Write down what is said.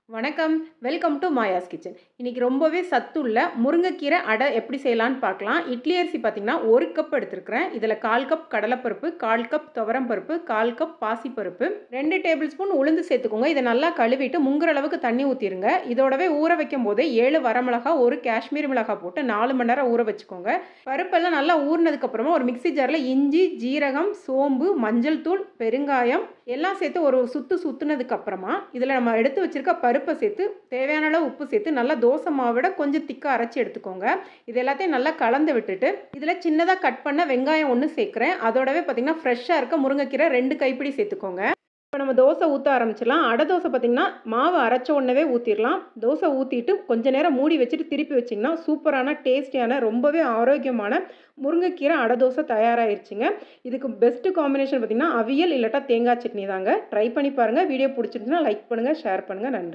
வணக்கம். Welcome to Maya's kitchen. இன்னைக்கு ரொம்பவே சத்துள்ள முருங்கைக்கீரை அடை எப்படி செய்யலான்னு பார்க்கலாம். இட்லி அரிசி பார்த்தீங்கன்னா 1 கப் எடுத்துருக்கிறேன். இதில் 1/4 கப் கடலைப்பருப்பு, 1/4 கப் துவரம் பருப்பு, 1/4 கப் பாசிப்பருப்பு, 2 டேபிள் ஸ்பூன் உளுந்து சேர்த்துக்கோங்க. இதை நல்லா கழுவிட்டு முங்குற அளவுக்கு தண்ணி ஊற்றிடுங்க. இதோடவே ஊற வைக்கும் போது 7 வரமிளகா, 1 காஷ்மீரி மிளகாய் போட்டு 4 மணி நேரம் ஊற வச்சுக்கோங்க. பருப்பெல்லாம் நல்லா ஊறினதுக்கப்புறமா ஒரு மிக்சி ஜாரில் இஞ்சி, ஜீரகம், சோம்பு, மஞ்சள் தூள், பெருங்காயம் எல்லாம் சேர்த்து ஒரு சுற்றுனதுக்கு அப்புறமா இதில் நம்ம எடுத்து வச்சிருக்க பருப்பை சேர்த்து தேவையான அளவு உப்பு சேர்த்து நல்லா தோசை மாவோட கொஞ்சம் திக்காக அரைச்சி எடுத்துக்கோங்க. இது எல்லாத்தையும் நல்லா கலந்து விட்டுட்டு இதில் சின்னதாக கட் பண்ண வெங்காயம் 1 சேர்க்குறேன். அதோடவே பார்த்திங்கன்னா ஃப்ரெஷ்ஷாக இருக்க முருங்கைக்கீரை 2 கைப்பிடி சேர்த்துக்கோங்க. இப்போ நம்ம தோசை ஊற்ற ஆரம்பிச்சிடலாம். அடை தோசை பார்த்திங்கன்னா மாவு அரைச்ச உடனே ஊற்றிடலாம். தோசை ஊற்றிட்டு கொஞ்சம் நேரம் மூடி வச்சுட்டு திருப்பி வச்சிங்கன்னா சூப்பரான டேஸ்டியான ரொம்பவே ஆரோக்கியமான முருங்கைக்கீரை அடை தோசை தயாராகிருச்சுங்க. இதுக்கு பெஸ்ட்டு காம்பினேஷன் பார்த்திங்கன்னா அவியல் இல்லாட்டா தேங்காய் சட்னி தாங்க. ட்ரை பண்ணி பாருங்கள். வீடியோ பிடிச்சிருந்துச்சுன்னா லைக் பண்ணுங்கள், ஷேர் பண்ணுங்கள். நன்றி.